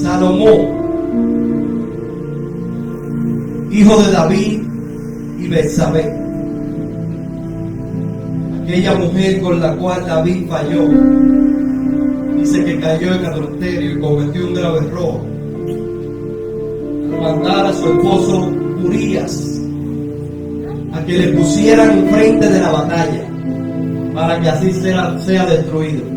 Salomón, hijo de David y Betsabé, aquella mujer con la cual David falló, dice que cayó en adulterio y cometió un grave error al mandar a su esposo Urías a que le pusieran enfrente de la batalla para que así sea destruido.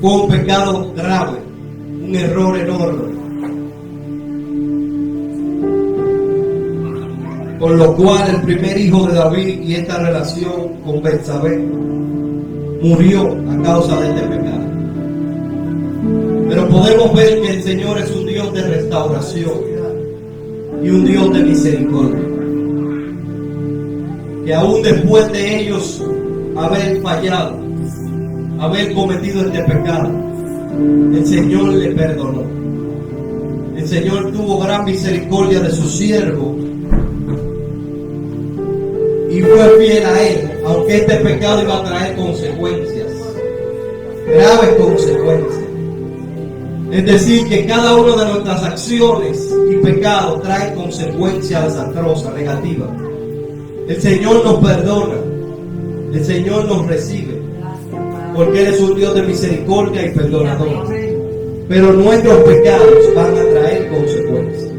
Fue un pecado grave, un error enorme, por lo cual el primer hijo de David y esta relación con Betsabé murió a causa de este pecado. Pero podemos ver que el Señor es un Dios de restauración y un Dios de misericordia, que aún después de ellos haber fallado, haber cometido este pecado, el Señor le perdonó. El Señor tuvo gran misericordia de su siervo y fue fiel a él, aunque este pecado iba a traer consecuencias, graves consecuencias. Es decir, que cada una de nuestras acciones y pecados trae consecuencias desastrosas, negativas. El Señor nos perdona, el Señor nos recibe, porque Él es un Dios de misericordia y perdonador. Pero nuestros pecados van a traer consecuencias.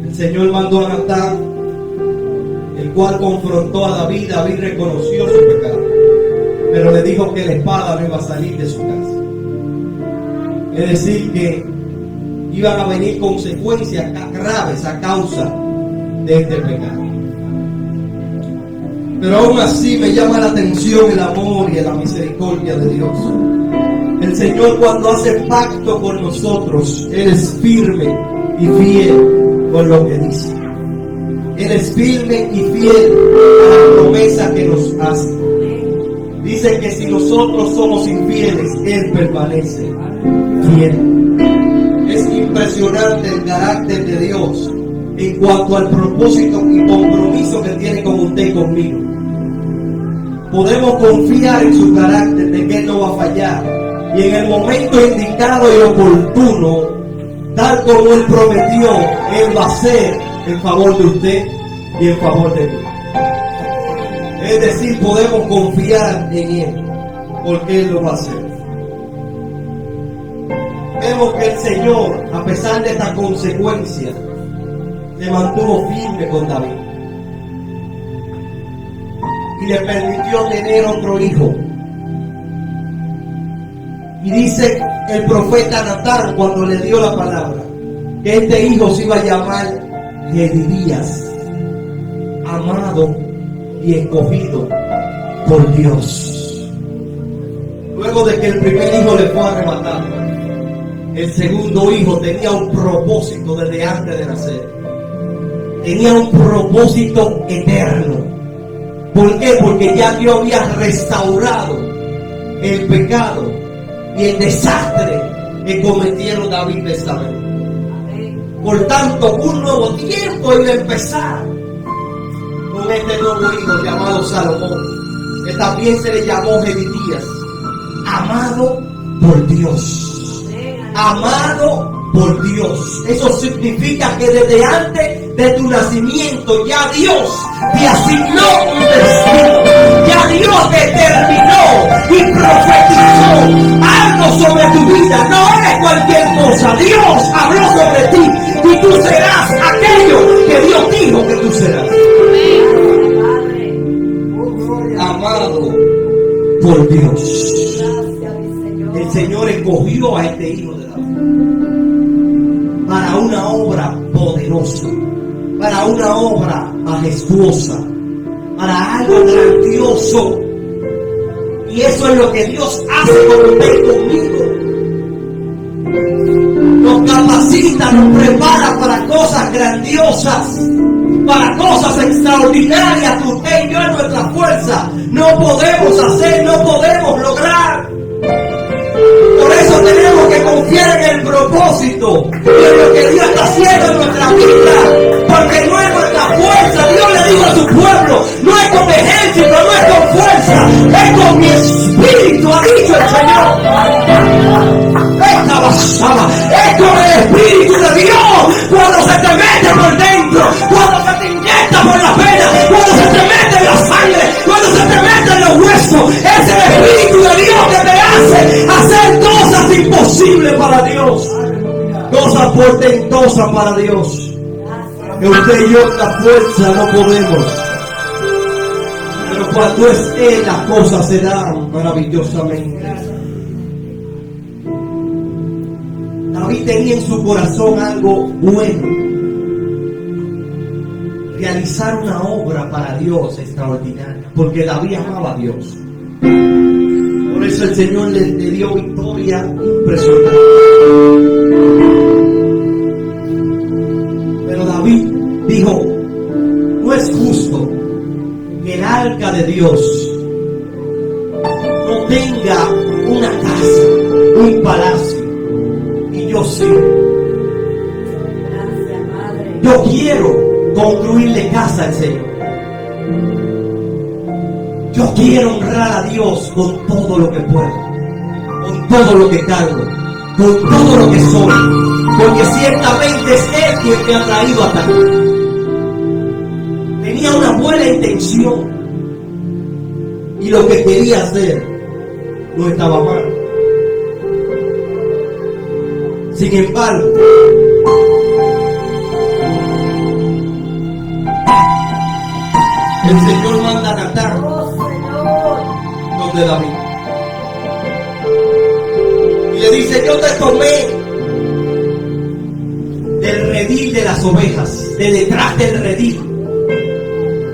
El Señor mandó a Natán, el cual confrontó a David. David reconoció su pecado, pero le dijo que la espada no iba a salir de su casa. Es decir, que iban a venir consecuencias graves a causa de este pecado. Pero aún así me llama la atención el amor y la misericordia de Dios. El Señor, cuando hace pacto con nosotros, Él es firme y fiel con lo que dice. Él es firme y fiel a la promesa que nos hace. Dice que si nosotros somos infieles, Él permanece fiel. Es impresionante el carácter de Dios en cuanto al propósito y compromiso que tiene con usted y conmigo. Podemos confiar en su carácter, de que Él no va a fallar, y en el momento indicado y oportuno, tal como Él prometió, Él va a hacer en favor de usted y en favor de mí. Es decir, podemos confiar en Él, porque Él lo va a hacer. Vemos que el Señor, a pesar de esta consecuencia, se mantuvo firme con David y le permitió tener otro hijo. Y dice el profeta Natán, cuando le dio la palabra, que este hijo se iba a llamar Jedidías, amado y escogido por Dios. Luego de que el primer hijo le fue arrebatado, el segundo hijo tenía un propósito desde antes de nacer. Tenía un propósito eterno. ¿Por qué? Porque ya Dios había restaurado el pecado y el desastre que cometieron David y Betsabé. Por tanto, un nuevo tiempo iba a empezar con este nuevo hijo llamado Salomón, que también se le llamó Jedidías, amado por Dios. Amado por Dios. Eso significa que desde antes de tu nacimiento ya Dios te asignó un destino. Ya Dios determinó y profetizó algo sobre tu vida. No eres cualquier cosa. Dios habló sobre ti y tú serás aquello que Dios dijo que tú serás. Amado por Dios. El Señor escogió a este hijo de David para una obra poderosa, para una obra majestuosa, para algo grandioso. Y eso es lo que Dios hace con usted y conmigo. Nos capacita, nos prepara para cosas grandiosas, para cosas extraordinarias que usted y yo en nuestra fuerza no podemos hacer, no podemos lograr. Por eso tenemos que confiar en el propósito y en lo que Dios está haciendo en nuestra vida, porque no es nuestra fuerza. Dios le dijo a su pueblo, no es con ejército, no es con fuerza, es con mi espíritu, ha dicho el Señor. Es con el Espíritu de Dios. Cuando se te mete por dentro, cuando se te inyecta por la pena, cuando se te mete en la sangre, cuando se te mete en los huesos, es el Espíritu de Dios que te hace hacer cosas imposibles para Dios, cosas portentosas para Dios, que usted y yo con la fuerza no podemos. Pero cuando es Él, las cosas se dan maravillosamente. David tenía en su corazón algo bueno: realizar una obra para Dios extraordinaria, porque David amaba a Dios. Por eso el Señor le dio victoria impresionante. Pero David dijo: no es justo que el arca de Dios no tenga una casa, un palacio, y yo sí. Yo quiero construirle casa al Señor. Yo quiero honrar a Dios con todo lo que puedo, con todo lo que cargo, con todo lo que soy, porque ciertamente es Él quien me ha traído hasta aquí. Tenía una buena intención y lo que quería hacer no estaba mal. Sin embargo, el Señor manda a Natán donde David y le dice: yo te tomé del redil de las ovejas, de detrás del redil,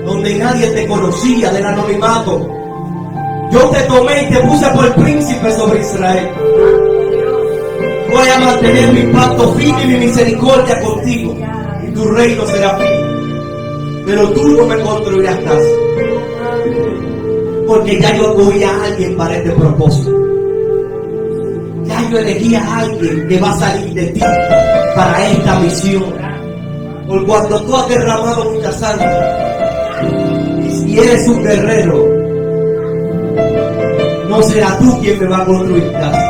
donde nadie te conocía, del anonimato. Yo te tomé y te puse por príncipe sobre Israel. Voy a mantener mi pacto firme y mi misericordia contigo, y tu reino será firme. Pero tú no me construirás casa, porque ya yo cogí a alguien para este propósito. Ya yo elegí a alguien que va a salir de ti para esta misión. Por cuando tú has derramado mucha sangre y eres un guerrero, no será tú quien me va a construir casa,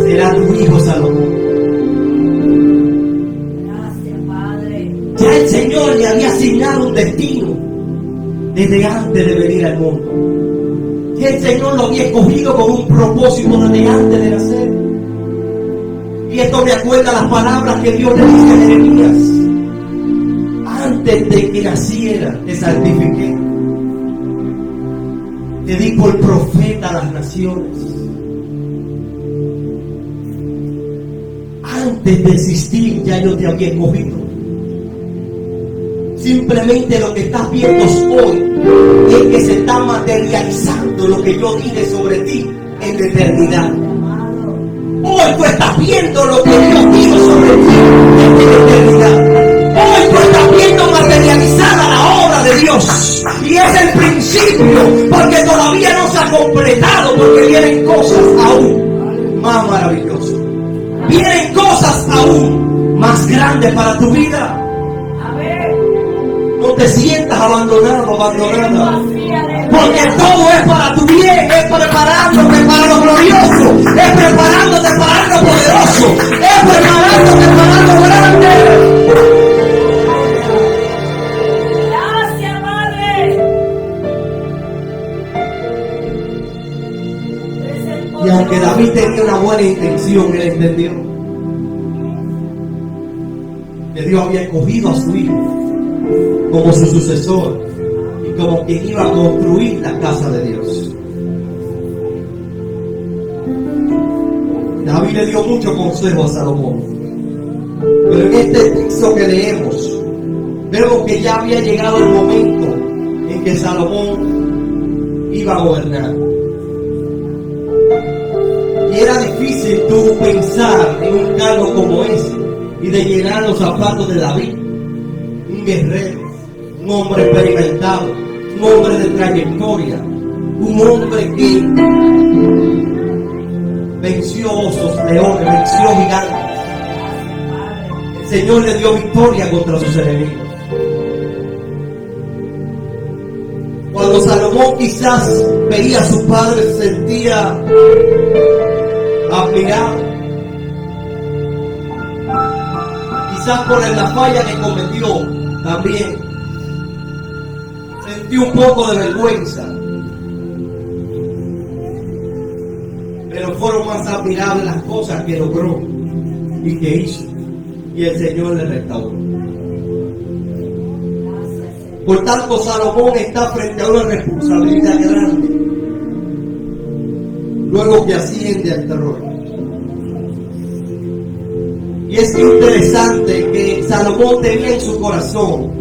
será tu hijo Salomón. Ya el Señor le había asignado un destino desde antes de venir al mundo. Ya el Señor lo había escogido con un propósito desde antes de nacer. Y esto me acuerda las palabras que Dios le dice a Jeremías: antes de que naciera te santifiqué, te di por profeta a las naciones. Antes de existir ya yo te había escogido. Simplemente lo que estás viendo hoy es que se está materializando lo que yo dije sobre ti en la eternidad. Hoy tú estás viendo lo que Dios dijo sobre ti en la eternidad. Hoy tú estás viendo materializada la obra de Dios. Y es el principio, porque todavía no se ha completado, porque vienen cosas aún más maravillosas. Vienen cosas aún más grandes para tu vida. No te sientas abandonado, abandonada, porque todo es para tu bien, es preparándote para lo glorioso, es preparándote para lo poderoso, es preparándote para lo grande. Gracias, Padre. Y aunque David tenía una buena intención, él entendió que Dios había escogido a su hijo como su sucesor y como quien iba a construir la casa de Dios. David le dio mucho consejo a Salomón, pero en este texto que leemos vemos que ya había llegado el momento en que Salomón iba a gobernar. Y era difícil tú pensar en un cargo como ese y de llenar los zapatos de David, un guerrero, un hombre experimentado, un hombre de trayectoria, un hombre que venció osos, leones, venció gigantes. El Señor le dio victoria contra sus enemigos. Cuando Salomón quizás veía a su padre, sentía admirado. Quizás por la falla que cometió también sentí un poco de vergüenza, pero fueron más admirables las cosas que logró y que hizo, y el Señor le restauró. Por tanto, Salomón está frente a una responsabilidad grande luego que asciende al trono. Y es interesante que Salomón tenía en su corazón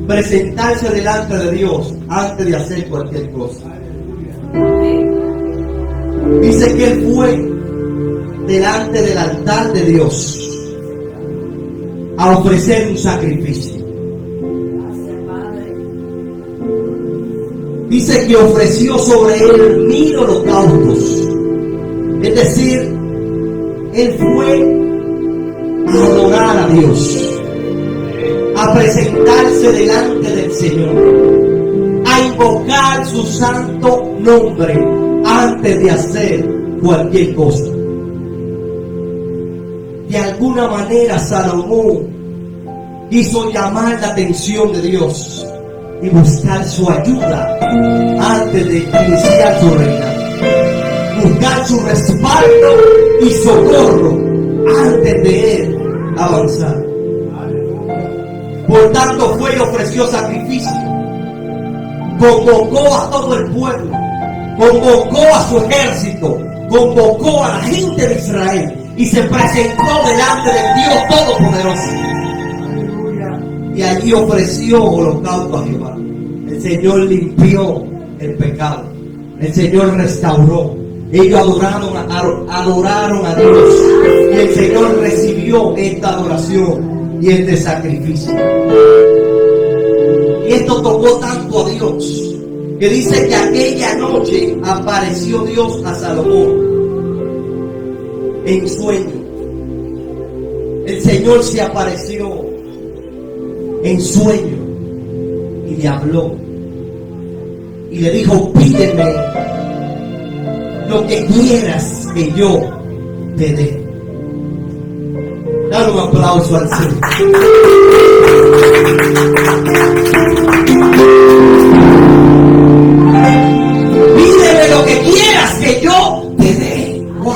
presentarse delante de Dios antes de hacer cualquier cosa. Dice que él fue delante del altar de Dios a ofrecer un sacrificio. Dice que ofreció sobre él 1000 holocaustos. Es decir, él fue a adorar a Dios, a presentarse delante del Señor, a invocar su santo nombre antes de hacer cualquier cosa. De alguna manera Salomón quiso llamar la atención de Dios y buscar su ayuda antes de iniciar su reinado, buscar su respaldo y socorro antes de él avanzar. Por tanto fue y ofreció sacrificio, convocó a todo el pueblo, convocó a su ejército, convocó a la gente de Israel y se presentó delante del Dios Todopoderoso. Y allí ofreció holocausto a Jehová. El Señor limpió el pecado, el Señor restauró. Ellos adoraron a Dios y el Señor recibió esta adoración y este sacrificio. Y esto tocó tanto a Dios que dice que aquella noche apareció Dios a Salomón en sueño. El Señor se apareció en sueño y le habló y le dijo: pídeme lo que quieras que yo te dé. Dale un aplauso al Señor. Pídeme lo que quieras que yo te dé. Wow.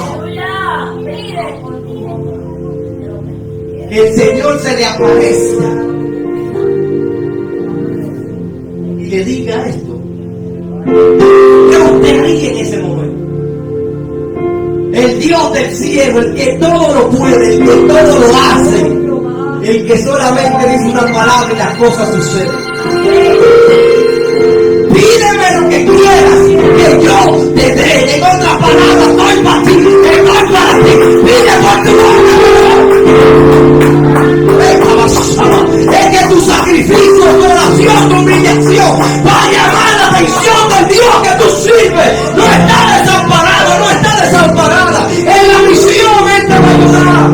Que el Señor se le aparezca y le diga esto. ¿Qué usted haría en ese momento? El Dios del cielo, el que todo lo puede, el que todo lo hace, el que solamente dice una palabra y las cosas suceden. Pídeme lo que quieras que yo te dé. En otras palabras, estoy para ti, estoy para ti. Pide por tu boca. Es que tu sacrificio, tu oración, tu humillación va a llamar la atención del Dios que tú sirves. No está desamparado, no está desamparada. En la misión Él te va a ayudar.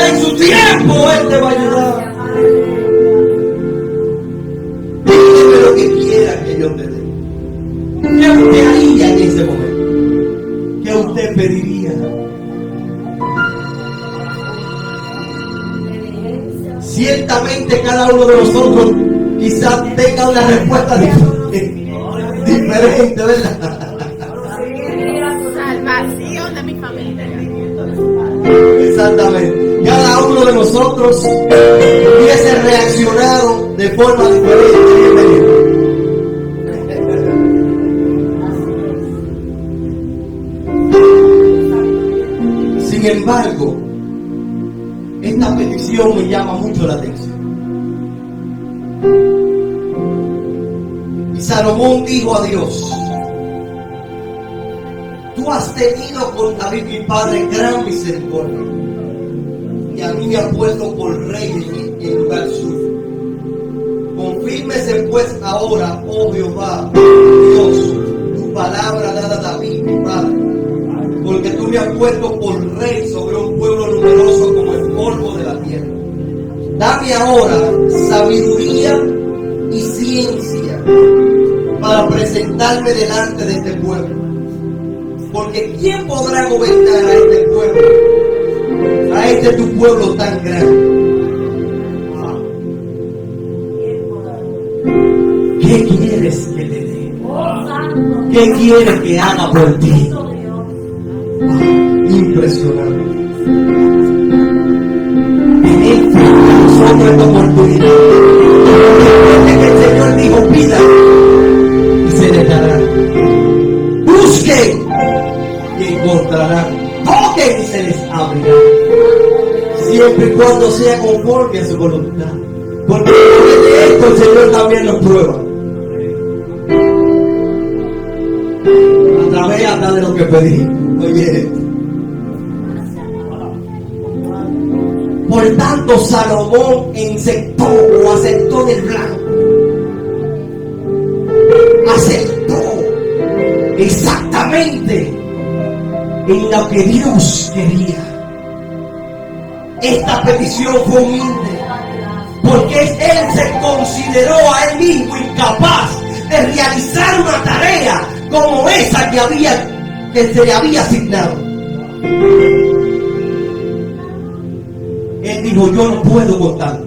En su tiempo Él te va a ayudar. Pídeme lo que quiera que yo te dé. ¿Qué usted haría en ese momento? ¿Qué usted pediría? Ciertamente cada uno de nosotros quizás tenga una respuesta diferente, ¿verdad? Salvación de mi familia. Exactamente. Cada uno de nosotros hubiese reaccionado de forma diferente. Sin embargo, esta petición me llama mucho la atención. Y Salomón dijo a Dios: tú has tenido con David mi padre gran misericordia, y a mí me has puesto por rey en lugar suyo. Confírmese pues ahora, oh Jehová, Dios, tu palabra dada a David mi padre, porque tú me has puesto por rey sobre un pueblo numeroso como el polvo de la tierra. Dame ahora sabiduría y ciencia para presentarme delante de este pueblo. Porque ¿quién podrá gobernar a este pueblo? A este tu pueblo tan grande. ¿Qué quieres que te dé? ¿Qué quieres que haga por ti? Impresionante. Tener frente a nosotros esta oportunidad. Recuerde que el Señor dijo: pida y se les dará. Busquen y encontrarán. Toquen y se les abrirá. Siempre y cuando sea conforme a su voluntad. Porque después de esto el Señor también nos prueba. A través hasta de lo que pedí. Oye. Por tanto, Salomón aceptó del blanco. Aceptó exactamente en lo que Dios quería. Esta petición fue humilde, porque él se consideró a él mismo incapaz de realizar una tarea como esa que se le había asignado. Él dijo: yo no puedo contarlo.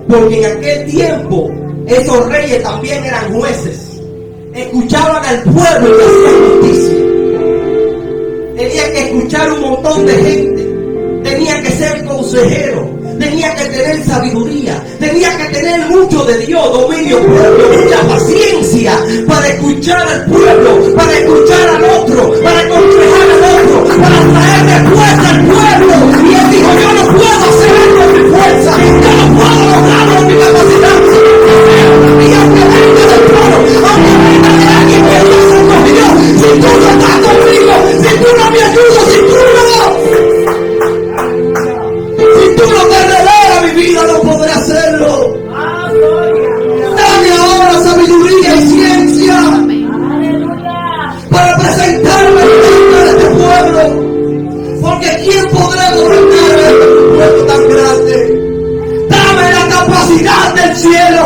Porque en aquel tiempo esos reyes también eran jueces. Escuchaban al pueblo y hacían justicia. Tenía que escuchar un montón de gente. Tenía que ser consejero. Tenía que tener sabiduría. Tenía que tener mucho de Dios, dominio propio, mucha paciencia para escuchar al pueblo, para escuchar al otro, para aconsejar al otro, para traer respuesta al pueblo. Y él dijo: yo no puedo hacer esto en mi fuerza, yo no puedo lograrlo en mi capacidad. Y aunque venga del trono, aunque venga de alguien que Dios escogió, si tú no estás conmigo, si tú no me ayudas, si tú no te revelas mi vida, no podré hacerlo. Dame ahora sabiduría y ciencia para presentarme delante de este pueblo. Porque ¿quién podrá gobernar a este pueblo tan grande? Dame la capacidad del cielo,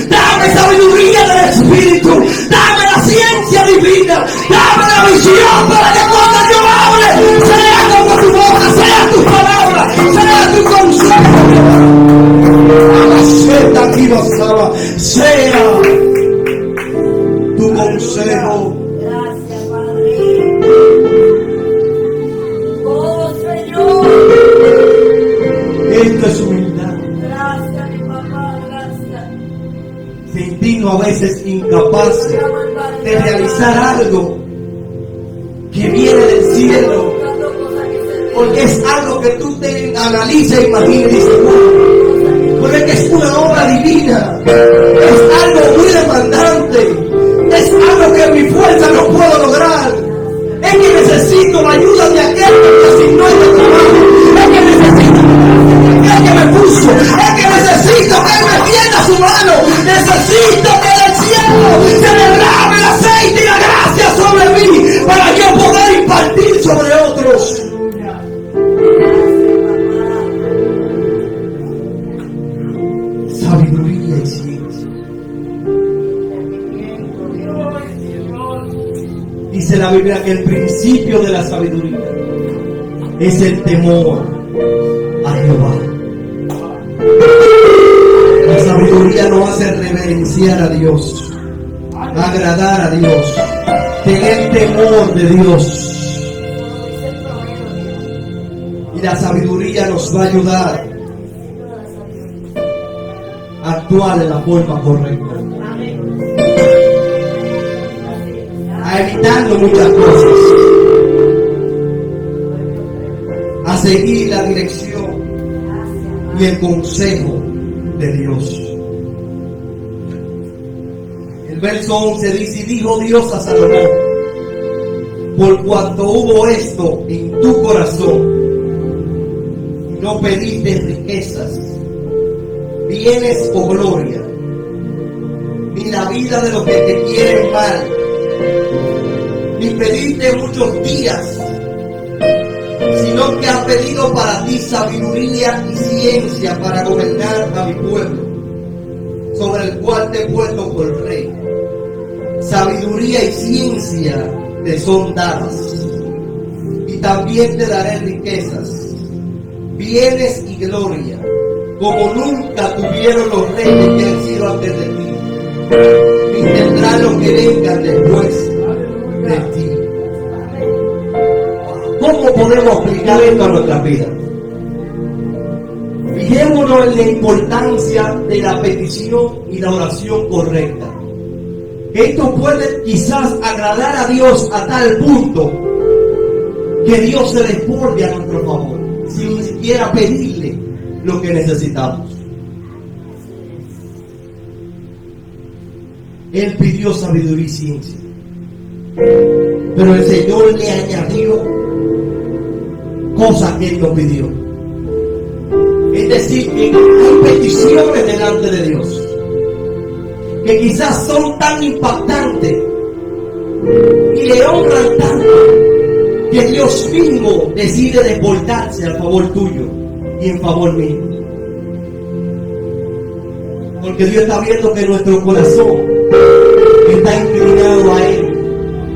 dame sabiduría del Espíritu, dame la ciencia divina, dame la visión para que cuando yo hable sea como tu boca, sea tus palabras, sea tu consejo. Aquí basaba, sea tu consejo. Gracias, Padre. Oh, Señor. Esto es humildad. Gracias, mi papá, gracias. Sentirnos a veces incapaces de realizar algo que viene del cielo, porque es algo que tú te analizas, imaginas y dices: porque es que es una obra divina, es algo muy demandante, es algo que en mi fuerza no puedo lograr. Es que necesito la ayuda de aquel que me asignó este trabajo, es que necesito aquel que me puso, es que necesito que él me tienda su mano, necesito que del cielo se derrame el aceite y la gracia sobre mí para yo poder impartir sobre otros. Sabiduría y ciencia. Dice la Biblia que el principio de la sabiduría es el temor a Jehová. La sabiduría nos hace reverenciar a Dios, agradar a Dios, tener temor de Dios. Y la sabiduría nos va a ayudar a actuar de la forma correcta, a evitarnos muchas cosas, a seguir la dirección y el consejo de Dios. El verso 11 dice: y dijo Dios a Salomón: por cuanto hubo esto en tu corazón, y no pediste riquezas, bienes o gloria, ni la vida de los que te quieren mal, ni pediste muchos días, sino que has pedido para ti sabiduría y ciencia para gobernar a mi pueblo, sobre el cual te he puesto por rey. Sabiduría y ciencia te son dadas, y también te daré riquezas, bienes y gloria, como nunca tuvieron los reyes que han sido antes de ti, y tendrán los que vengan después de ti. ¿Cómo podemos aplicar esto a nuestra vida? Fijémonos en la importancia de la petición y la oración correcta. Esto puede quizás agradar a Dios a tal punto que Dios se desborde a nuestro favor, sin ni siquiera pedirle lo que necesitamos. Él pidió sabiduría y ciencia, pero el Señor le añadió cosas que Él no pidió. Es decir, que hay peticiones delante de Dios que quizás son tan impactantes y le honran tanto que Dios mismo decide desbordarse al favor tuyo y en favor mío. Porque Dios está viendo que nuestro corazón está inclinado a Él,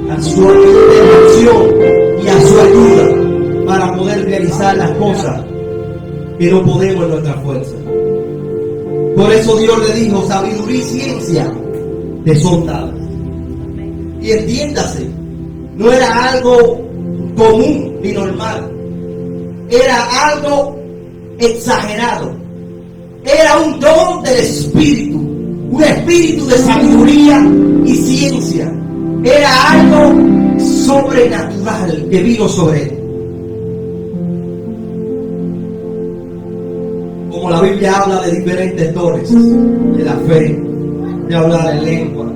a su intervención y a su ayuda para poder realizar las cosas que no podemos en nuestra fuerza. Por eso Dios le dijo: sabiduría y ciencia te son dadas. Y entiéndase, no era algo común ni normal, era algo exagerado, era un don del Espíritu, un espíritu de sabiduría y ciencia, era algo sobrenatural que vino sobre él. Como la Biblia habla de diferentes dones, de la fe, de hablar en lengua,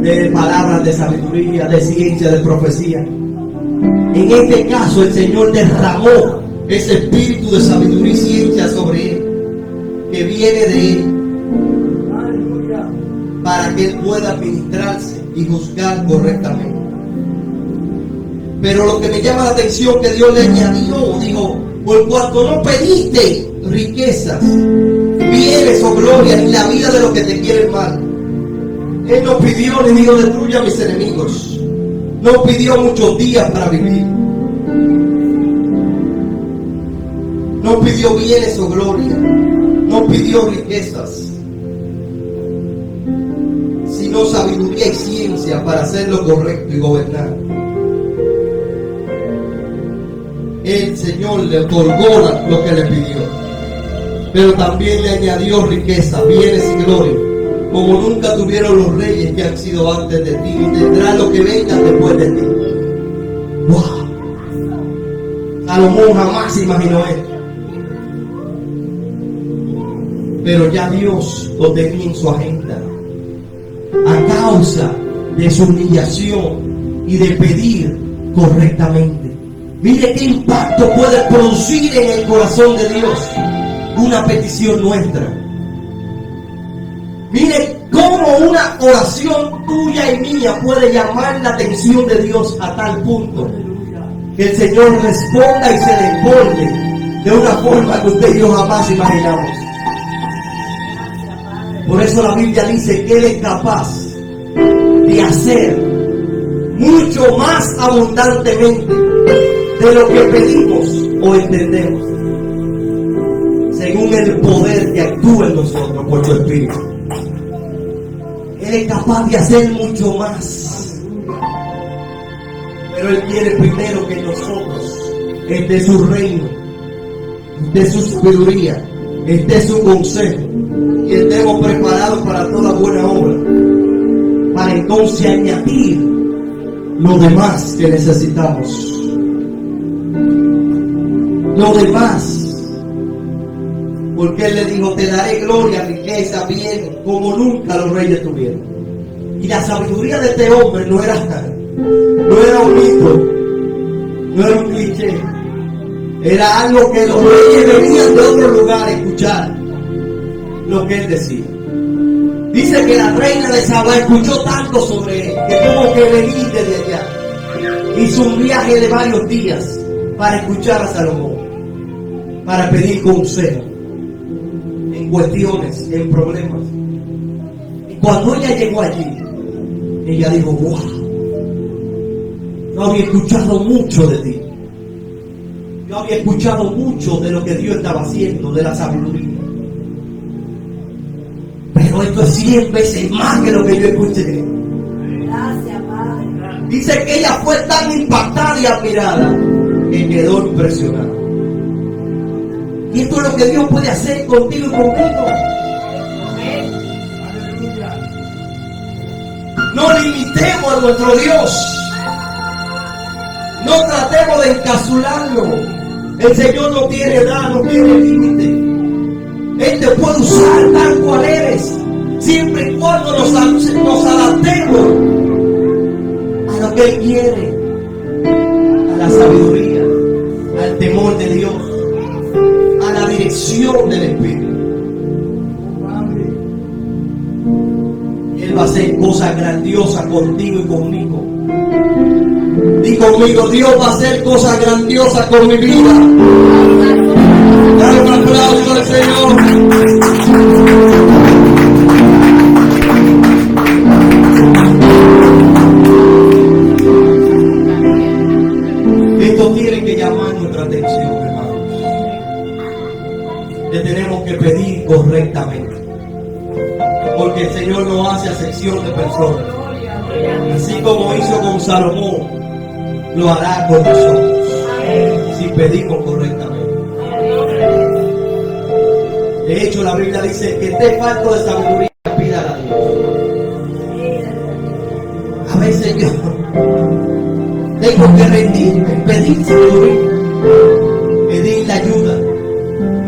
de palabras de sabiduría, de ciencia, de profecía. En este caso el Señor derramó ese espíritu de sabiduría y ciencia sobre él, que viene de él, para que él pueda administrarse y juzgar correctamente. Pero lo que me llama la atención que Dios le añadió, dijo: por cuanto no pediste riquezas, bienes o gloria, ni la vida de los que te quieren mal. Él no pidió ni dijo: destruya a mis enemigos. No pidió muchos días para vivir. No pidió bienes o gloria. No pidió riquezas, sino sabiduría y ciencia para hacer lo correcto y gobernar. El Señor le otorgó lo que le pidió, pero también le añadió riqueza, bienes y gloria, como nunca tuvieron los reyes que han sido antes de ti, y tendrá lo que venga después de ti. ¡Wow! Salomón jamás se imaginó esto, pero ya Dios lo tenía en su agenda, a causa de su humillación y de pedir correctamente. Mire qué impacto puede producir en el corazón de Dios una petición nuestra. Mire cómo una oración tuya y mía puede llamar la atención de Dios a tal punto que el Señor responda y se desborde de una forma que usted y yo jamás imaginamos. Por eso la Biblia dice que Él es capaz de hacer mucho más abundantemente de lo que pedimos o entendemos, según el poder que actúa en nosotros por su Espíritu. Él es capaz de hacer mucho más, pero Él quiere primero que nosotros esté su reino, esté su sabiduría, esté su consejo, y estemos preparados para toda buena obra, para entonces añadir lo demás que necesitamos. Lo demás, porque Él le dijo: te daré gloria, riqueza, bien, como nunca los reyes tuvieron. Y la sabiduría de este hombre no era un mito, no era un cliché, era algo que los reyes venían de otro lugar a escuchar lo que Él decía. Dice que la reina de Saba escuchó tanto sobre él que tuvo que venir desde allá. Hizo un viaje de varios días para escuchar a Salomón, para pedir consejo en cuestiones, en problemas. Y cuando ella llegó allí, ella dijo: wow, Yo había escuchado mucho de ti. Yo había escuchado mucho de lo que Dios estaba haciendo, de la sabiduría. Pero esto es 100 veces más que lo que yo escuché. Gracias, Padre. Dice que ella fue tan impactada y admirada que quedó impresionada. Y esto es lo que Dios puede hacer contigo y conmigo. No limitemos a nuestro Dios. No tratemos de encapsularlo. El Señor no tiene edad, no tiene límite. Él te puede usar tal cual eres, siempre y cuando nos adaptemos a lo que Él quiere, a la sabiduría, al temor de Dios, a la dirección del Espíritu. Él va a hacer cosas grandiosas contigo y conmigo. Di conmigo, Dios va a hacer cosas grandiosas con mi vida. Dale un aplauso al Señor. Esto tiene que llamar nuestra atención, hermanos. Le tenemos que pedir correctamente. Porque el Señor no hace acepción de personas. Así como hizo con Salomón, lo hará con nosotros. Si pedimos correctamente. De hecho, la Biblia dice que esté falto de sabiduría, pídala a Dios. A veces yo tengo que rendirme, pedir sabiduría, pedirle ayuda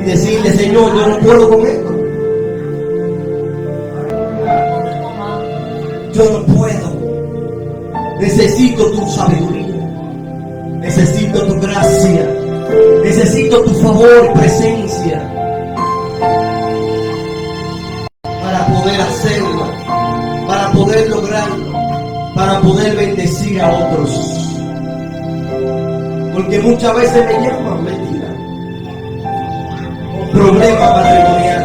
y decirle, Señor, yo no puedo con esto. Yo no puedo. Necesito tu sabiduría. Necesito tu gracia. Necesito tu favor y presencia para poder hacerlo, para poder lograrlo, para poder bendecir a otros. Porque muchas veces me llaman, mentira, un problema matrimonial,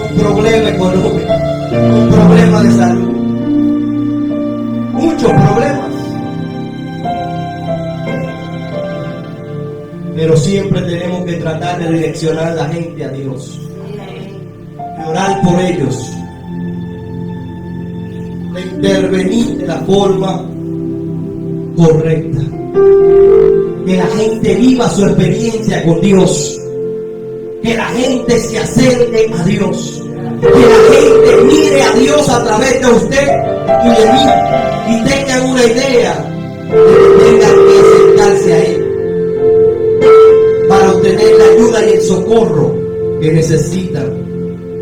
un problema económico, un problema de salud, muchos problemas. Pero siempre tenemos que tratar de direccionar a la gente a Dios, de orar por ellos, de intervenir de la forma correcta, que la gente viva su experiencia con Dios, que la gente se acerque a Dios, que la gente mire a Dios a través de usted y de mí y tengan una idea de que tengan que acercarse a Él para obtener la ayuda y el socorro que necesitan.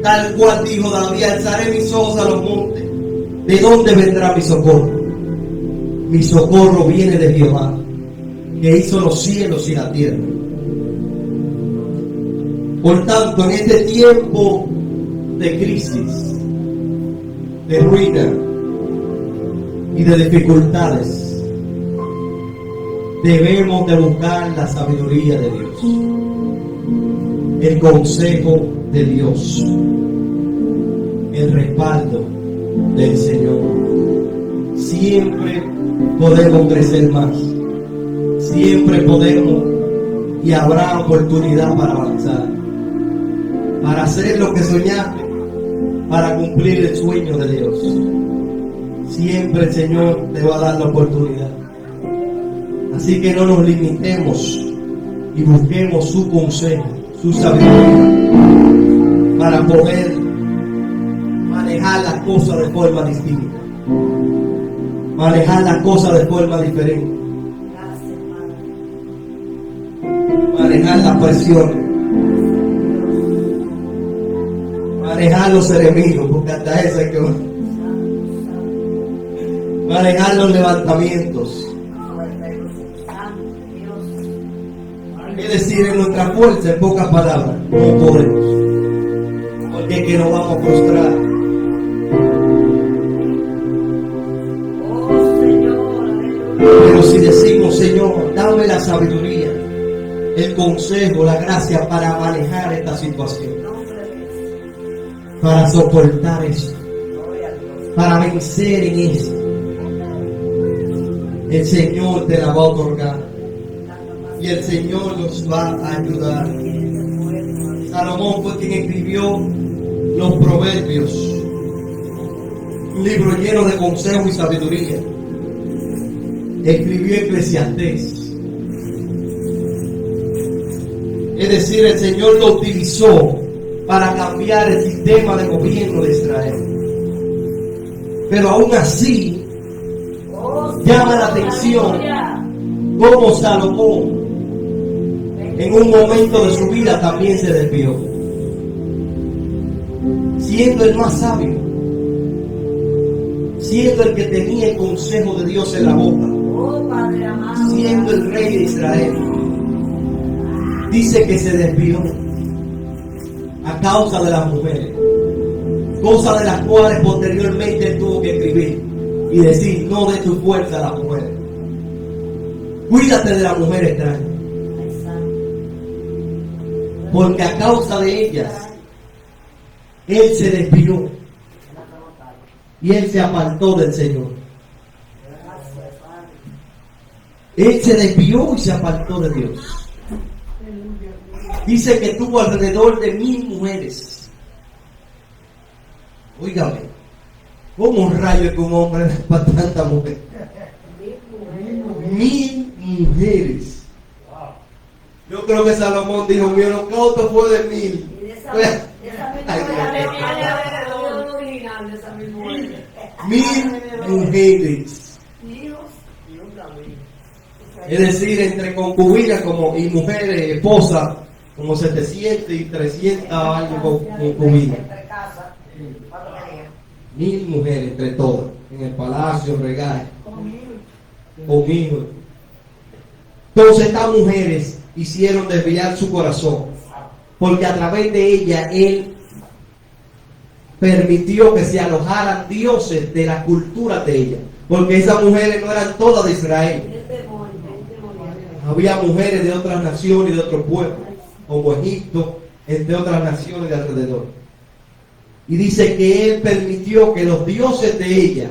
Tal cual dijo David, alzaré mis ojos a los montes. ¿De dónde vendrá mi socorro? Mi socorro viene de Jehová, que hizo los cielos y la tierra. Por tanto, en este tiempo de crisis, de ruina y de dificultades, debemos de buscar la sabiduría de Dios, el consejo de Dios, el respaldo del Señor. Siempre podemos crecer más, siempre podemos y habrá oportunidad para avanzar, para hacer lo que soñaste, para cumplir el sueño de Dios. Siempre el Señor te va a dar la oportunidad. Así que no nos limitemos y busquemos su consejo, su sabiduría, para poder manejar las cosas de forma distinta, manejar las cosas de forma diferente, manejar la presión, manejar los enemigos, porque hasta eso hay que manejar los levantamientos. Es decir, en nuestra fuerza, en pocas palabras, no podemos, porque es que nos vamos a frustrar. Pero si decimos, Señor, dame la sabiduría, el consejo, la gracia para manejar esta situación, para soportar esto, para vencer en esto, el Señor te la va a otorgar. Y el Señor nos va a ayudar. Salomón fue quien escribió los Proverbios, un libro lleno de consejo y sabiduría. Escribió Eclesiastés. Es decir, el Señor lo utilizó para cambiar el sistema de gobierno de Israel. Pero aún así, llama la atención cómo Salomón en un momento de su vida también se desvió, siendo el más sabio, siendo el que tenía el consejo de Dios en la boca, siendo el rey de Israel. Dice que se desvió a causa de las mujeres, cosas de las cuales posteriormente él tuvo que escribir y decir: no dé tu fuerza a las mujeres, cuídate de la mujer extraña, porque a causa de ellas él se desvió y él se apartó del Señor. Él se desvió y se apartó de Dios. Dice que tuvo alrededor de 1000 mujeres. Óigame, ¿cómo rayo es que un hombre para tanta mujer? 1000 mujeres. Yo creo que Salomón dijo: mi holocausto fue de 1000. Mil mujeres. Es decir, entre concubinas y mujeres, esposas, como 700 y 300 años concubinas. 1000 mujeres entre todas, en el palacio, regal, conmigo. Entonces estas mujeres hicieron desviar su corazón, porque a través de ella él permitió que se alojaran dioses de la cultura de ella, porque esas mujeres no eran todas de Israel. Había mujeres de otras naciones y de otros pueblos, como Egipto, entre otras naciones de alrededor. Y dice que él permitió que los dioses de ella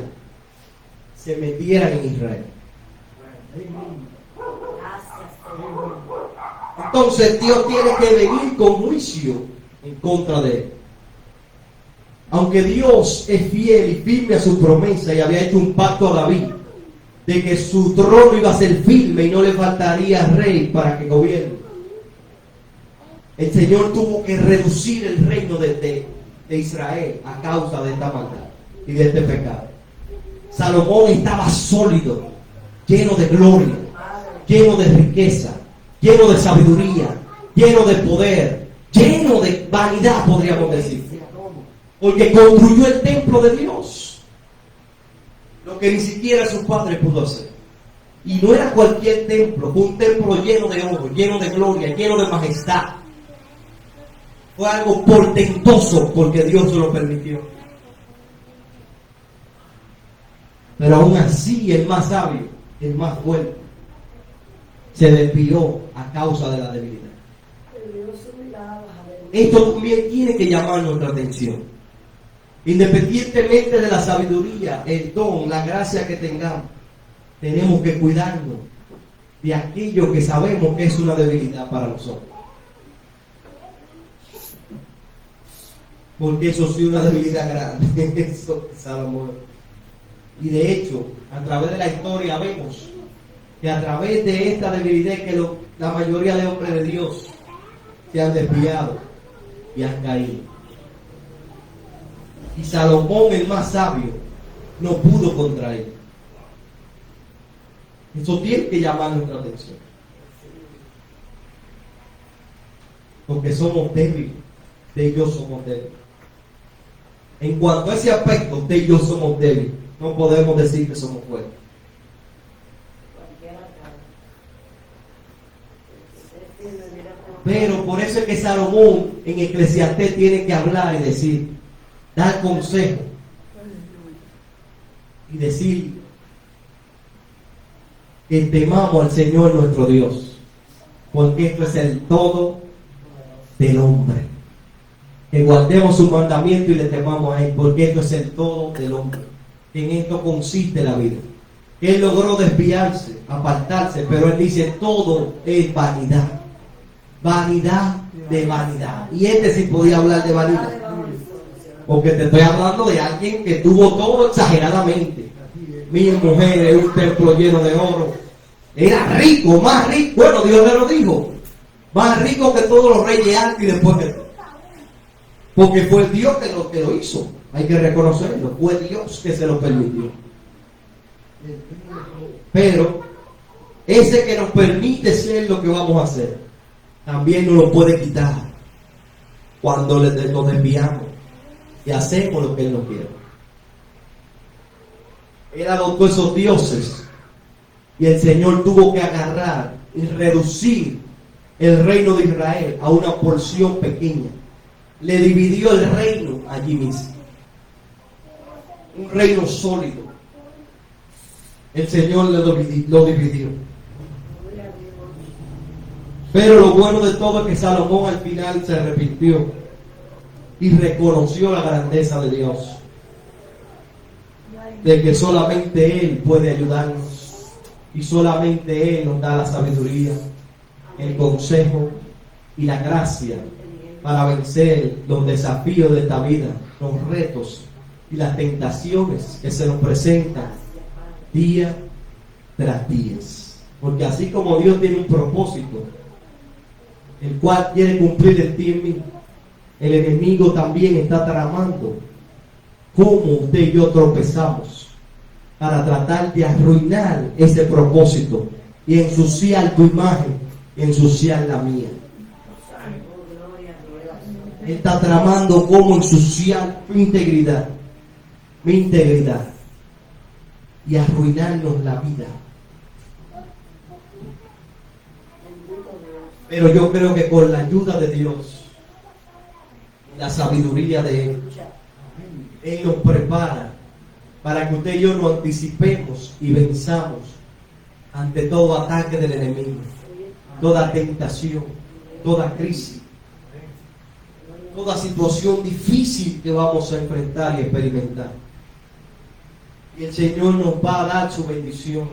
se metieran en Israel. Entonces Dios tiene que venir con juicio en contra de él. Aunque Dios es fiel y firme a su promesa y había hecho un pacto a David de que su trono iba a ser firme y no le faltaría rey para que gobierne, el Señor tuvo que reducir el reino de Israel a causa de esta maldad y de este pecado. Salomón estaba sólido, lleno de gloria, lleno de riqueza, lleno de sabiduría, lleno de poder, lleno de vanidad, podríamos decir, porque construyó el templo de Dios, lo que ni siquiera su padre pudo hacer. Y no era cualquier templo, fue un templo lleno de oro, lleno de gloria, lleno de majestad. Fue algo portentoso porque Dios se lo permitió. Pero aún así el más sabio, el más fuerte, se desvió a causa de la debilidad. Esto también tiene que llamar nuestra atención. Independientemente de la sabiduría, el don, la gracia que tengamos, tenemos que cuidarnos de aquello que sabemos que es una debilidad para nosotros. Porque eso sí es una debilidad grande. Eso es Salomón. Y de hecho, a través de la historia vemos que a través de esta debilidad que la mayoría de hombres de Dios se han desviado y han caído. Y Salomón, el más sabio, no pudo contra él. Eso tiene que llamar nuestra atención. Porque somos débiles, de ellos somos débiles. En cuanto a ese aspecto, de ellos somos débiles. No podemos decir que somos fuertes. Pero por eso es que Salomón en Eclesiastés tiene que hablar y decir, dar consejo y decir que temamos al Señor nuestro Dios, porque esto es el todo del hombre. Que guardemos su mandamiento y le temamos a Él, porque esto es el todo del hombre. En esto consiste la vida. Él logró desviarse, apartarse, pero él dice, todo es vanidad. Vanidad de vanidad. Y este sí podía hablar de vanidad. Porque te estoy hablando de alguien que tuvo todo exageradamente. 1000 mujeres, un templo lleno de oro. Era rico, más rico. Bueno, Dios le lo dijo. Más rico que todos los reyes antes y después que... Porque fue Dios que lo hizo. Hay que reconocerlo. Fue Dios que se lo permitió. Pero ese que nos permite ser lo que vamos a hacer, también nos lo puede quitar cuando nos desviamos y hacemos lo que Él no quiere. Él adoptó esos dioses y el Señor tuvo que agarrar y reducir el reino de Israel a una porción pequeña. Le dividió el reino allí mismo. Un reino sólido. El Señor lo dividió. Pero lo bueno de todo es que Salomón al final se arrepintió y reconoció la grandeza de Dios, de que solamente Él puede ayudarnos y solamente Él nos da la sabiduría, el consejo y la gracia para vencer los desafíos de esta vida, los retos y las tentaciones que se nos presentan día tras día. Porque así como Dios tiene un propósito, el cual quiere cumplir en ti y en mí, el enemigo también está tramando cómo usted y yo tropezamos para tratar de arruinar ese propósito y ensuciar tu imagen y ensuciar la mía. Él está tramando cómo ensuciar tu integridad, mi integridad, y arruinarnos la vida. Pero yo creo que con la ayuda de Dios, la sabiduría de Él, Él nos prepara para que usted y yo nos anticipemos y venzamos ante todo ataque del enemigo, toda tentación, toda crisis, toda situación difícil que vamos a enfrentar y experimentar. Y el Señor nos va a dar su bendición,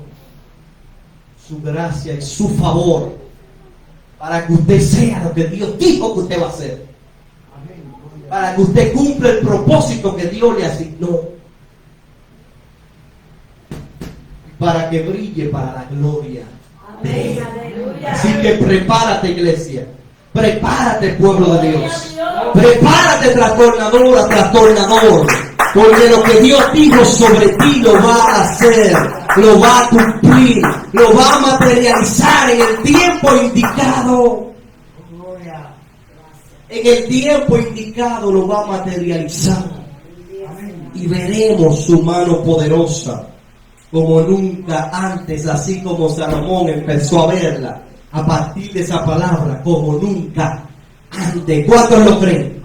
su gracia y su favor para que usted sea lo que Dios dijo que usted va a ser, para que usted cumpla el propósito que Dios le asignó, para que brille para la gloria de Él. Así que prepárate, iglesia, prepárate, pueblo de Dios, prepárate, trastornadora, trastornador, porque lo que Dios dijo sobre ti lo va a hacer, lo va a cumplir, lo va a materializar en el tiempo indicado. En el tiempo indicado lo va a materializar. Y veremos su mano poderosa como nunca antes, así como Salomón empezó a verla a partir de esa palabra, como nunca antes. ¿Cuántos lo creen?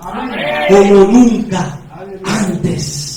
Como nunca antes.